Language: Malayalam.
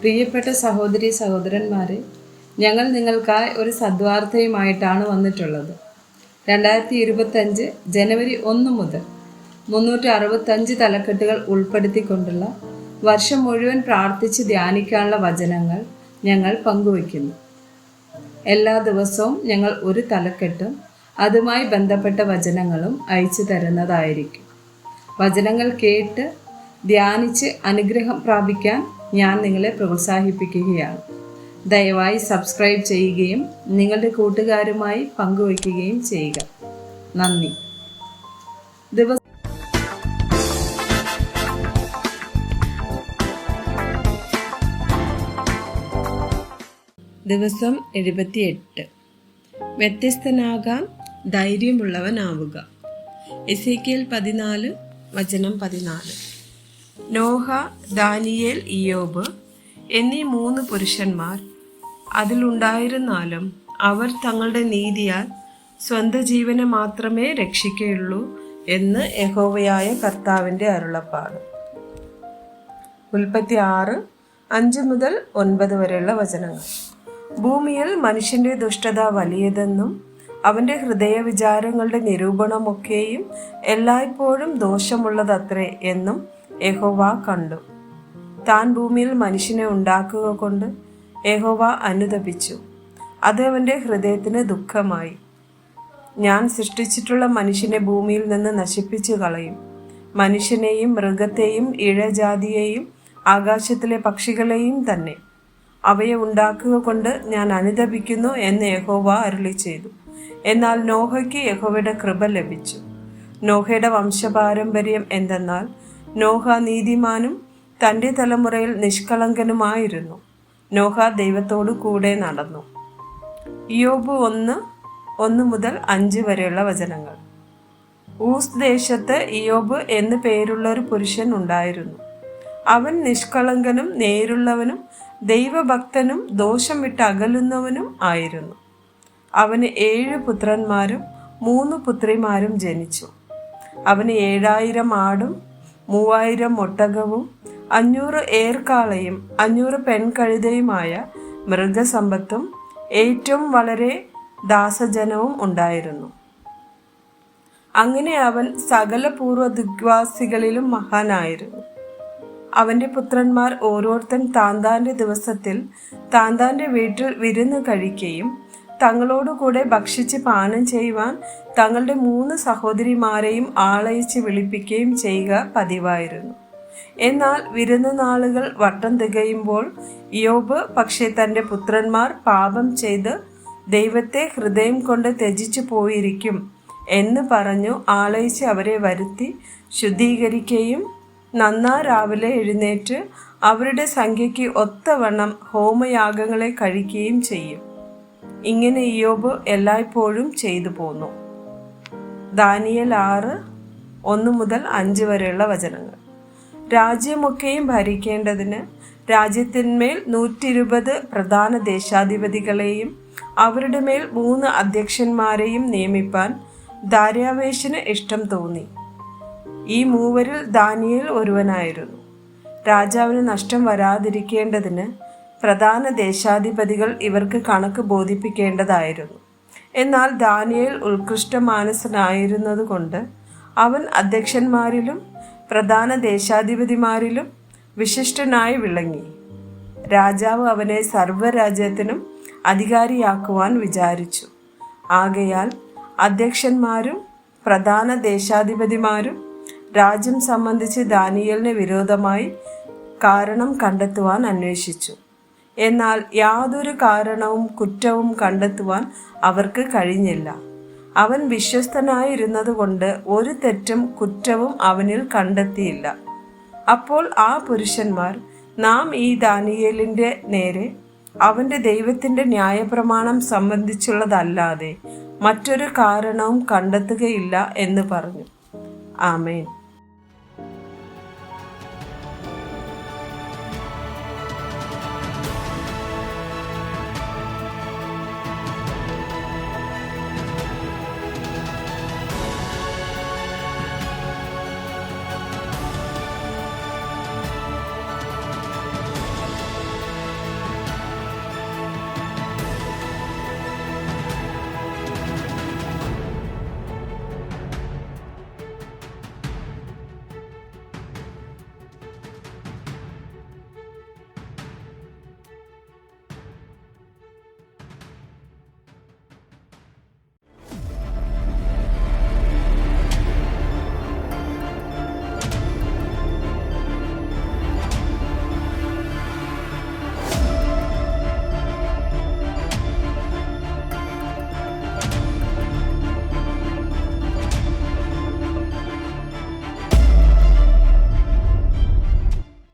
പ്രിയപ്പെട്ട സഹോദരി സഹോദരന്മാരെ, ഞങ്ങൾ നിങ്ങൾക്കായി ഒരു സദ്വാർത്തയുമായിട്ടാണ് വന്നിട്ടുള്ളത്. 2025 ജനുവരി 1 മുതൽ 365 തലക്കെട്ടുകൾ ഉൾപ്പെടുത്തിക്കൊണ്ടുള്ള വർഷം മുഴുവൻ പ്രാർത്ഥിച്ച് ധ്യാനിക്കാനുള്ള വചനങ്ങൾ ഞങ്ങൾ പങ്കുവയ്ക്കുന്നു. എല്ലാ ദിവസവും ഞങ്ങൾ ഒരു തലക്കെട്ടും അതുമായി ബന്ധപ്പെട്ട വചനങ്ങളും അയച്ചു തരുന്നതായിരിക്കും. വചനങ്ങൾ കേട്ട് ധ്യാനിച്ച് അനുഗ്രഹം പ്രാപിക്കാൻ ഞാൻ നിങ്ങളെ പ്രോത്സാഹിപ്പിക്കുകയാണ്. ദയവായി സബ്സ്ക്രൈബ് ചെയ്യുകയും നിങ്ങളുടെ കൂട്ടുകാരുമായി പങ്കുവയ്ക്കുകയും ചെയ്യുക. നന്ദി. ദിവസം 78. വ്യത്യസ്തനാകാൻ ധൈര്യമുള്ളവനാവുക. എസേക്കിയേൽ 14 വചനം 14. നോഹ, ദാനിയേൽ, ഇയ്യോബ് എന്നീ 3 പുരുഷന്മാർ അതിലുണ്ടായിരുന്നാലും അവർ തങ്ങളുടെ നീതിയാൽ സ്വന്തം ജീവനെ മാത്രമേ രക്ഷിക്കുകയുള്ളൂ എന്ന് യഹോവയായ കർത്താവിൻ്റെ അരുളപ്പാട്. ഉൽപ്പത്തി 6, 5 മുതൽ 9 വരെയുള്ള വചനങ്ങൾ. ഭൂമിയിൽ മനുഷ്യന്റെ ദുഷ്ടത വലിയതെന്നും അവന്റെ ഹൃദയ വിചാരങ്ങളുടെ നിരൂപണമൊക്കെയും എല്ലായ്പ്പോഴും ദോഷമുള്ളതത്രേ എന്നും യഹോവ കണ്ടു. താൻ ഭൂമിയിൽ മനുഷ്യനെ ഉണ്ടാക്കുക കൊണ്ട് യഹോവ അനുതപിച്ചു. അത് അവന്റെ ഹൃദയത്തിന് ദുഃഖമായി. ഞാൻ സൃഷ്ടിച്ചിട്ടുള്ള മനുഷ്യനെ ഭൂമിയിൽ നിന്ന് നശിപ്പിച്ചു കളയും. മനുഷ്യനെയും മൃഗത്തെയും ഇഴജാതിയെയും ആകാശത്തിലെ പക്ഷികളെയും തന്നെ. അവയെ ഉണ്ടാക്കുക കൊണ്ട് ഞാൻ അനുതപിക്കുന്നു എന്ന് യഹോവ അരുളി ചെയ്തു. എന്നാൽ നോഹയ്ക്ക് യഹോവയുടെ കൃപ ലഭിച്ചു. നോഹയുടെ വംശപാരമ്പര്യം എന്തെന്നാൽ നോഹ നീതിമാനും തൻ്റെ തലമുറയിൽ നിഷ്കളങ്കനുമായിരുന്നു. നോഹ ദൈവത്തോടു കൂടെ നടന്നു. ഇയ്യോബ് 1 മുതൽ 5 വരെയുള്ള വചനങ്ങൾ. ഊസ് ദേശത്ത് ഇയ്യോബ് എന്ന് പേരുള്ള ഒരു പുരുഷൻ ഉണ്ടായിരുന്നു. അവൻ നിഷ്കളങ്കനും നേരുള്ളവനും ദൈവഭക്തനും ദോഷം വിട്ട് അകലുന്നവനും ആയിരുന്നു. അവന് 7 പുത്രന്മാരും 3 പുത്രിമാരും ജനിച്ചു. അവന് 7000 ആടും 3000 ഒട്ടകവും 500 ഏർക്കാളയും 500 പെൺകഴുതയുമായ മൃഗസമ്പത്തും ഏറ്റവും വളരെ ദാസജനവും ഉണ്ടായിരുന്നു. അങ്ങനെ അവൻ സകല പൂർവ്വദിഗ്വാസികളിലും മഹാനായിരുന്നു. അവന്റെ പുത്രന്മാർ ഓരോരുത്തൻ താന്താന്റെ ദിവസത്തിൽ താന്താന്റെ വീട്ടിൽ വിരുന്ന് കഴിക്കുകയും തങ്ങളോടുകൂടെ ഭക്ഷിച്ച് പാനം ചെയ്യുവാൻ തങ്ങളുടെ 3 സഹോദരിമാരെയും ആളയച്ച് വിളിപ്പിക്കുകയും ചെയ്യുക പതിവായിരുന്നു. എന്നാൽ വിരുന്ന് നാളുകൾ വട്ടം തികയുമ്പോൾ ഇയ്യോബ് പക്ഷേ തൻ്റെ പുത്രന്മാർ പാപം ചെയ്ത് ദൈവത്തെ ഹൃദയം കൊണ്ട് ത്യജിച്ചു പോയിരിക്കും എന്ന് പറഞ്ഞു ആളയച്ച് അവരെ വരുത്തി ശുദ്ധീകരിക്കുകയും നന്നാ രാവിലെ എഴുന്നേറ്റ് അവരുടെ സംഖ്യയ്ക്ക് ഒത്തവണ്ണം ഹോമയാഗങ്ങളെ കഴിക്കുകയും ചെയ്യും. ഇങ്ങനെ ഇയ്യോബ് എല്ലായ്പ്പോഴും ചെയ്തു പോന്നു. ദാനിയേൽ 6, 1 മുതൽ 5 വരെയുള്ള വചനങ്ങൾ. രാജ്യമൊക്കെയും ഭരിക്കേണ്ടതിന് രാജ്യത്തിന്മേൽ 120 പ്രധാന ദേശാധിപതികളെയും അവരുടെ മേൽ 3 അധ്യക്ഷന്മാരെയും നിയമിപ്പാൻ ദാര്യാവേശിന് ഇഷ്ടം തോന്നി. ഈ 3 ദാനിയേൽ ഒരുവനായിരുന്നു. രാജാവിന് നഷ്ടം വരാതിരിക്കേണ്ടതിന് പ്രധാന ദേശാധിപതികൾ ഇവർക്ക് കണക്ക് ബോധിപ്പിക്കേണ്ടതായിരുന്നു. എന്നാൽ ദാനിയേൽ ഉത്കൃഷ്ട മാനസനായിരുന്നതുകൊണ്ട് അവൻ അധ്യക്ഷന്മാരിലും പ്രധാന ദേശാധിപതിമാരിലും വിശിഷ്ടനായി വിളങ്ങി. രാജാവ് അവനെ സർവ്വരാജ്യത്തിനും അധികാരിയാക്കുവാൻ വിചാരിച്ചു. ആകയാൽ അധ്യക്ഷന്മാരും പ്രധാന ദേശാധിപതിമാരും രാജ്യം സംബന്ധിച്ച് ദാനിയേലിന് വിരോധമായി കാരണം കണ്ടെത്തുവാൻ അന്വേഷിച്ചു. എന്നാൽ യാതൊരു കാരണവും കുറ്റവും കണ്ടെത്തുവാൻ അവർക്ക് കഴിഞ്ഞില്ല. അവൻ വിശ്വസ്തനായിരുന്നതുകൊണ്ട് ഒരു തെറ്റും കുറ്റവും അവനിൽ കണ്ടെത്തിയില്ല. അപ്പോൾ ആ പുരുഷന്മാർ, നാം ഈ ദാനിയേലിൻ്റെ നേരെ അവൻ്റെ ദൈവത്തിൻ്റെ ന്യായപ്രമാണം സംബന്ധിച്ചുള്ളതല്ലാതെ മറ്റൊരു കാരണവും കണ്ടെത്തുകയില്ല എന്ന് പറഞ്ഞു. ആമേൻ.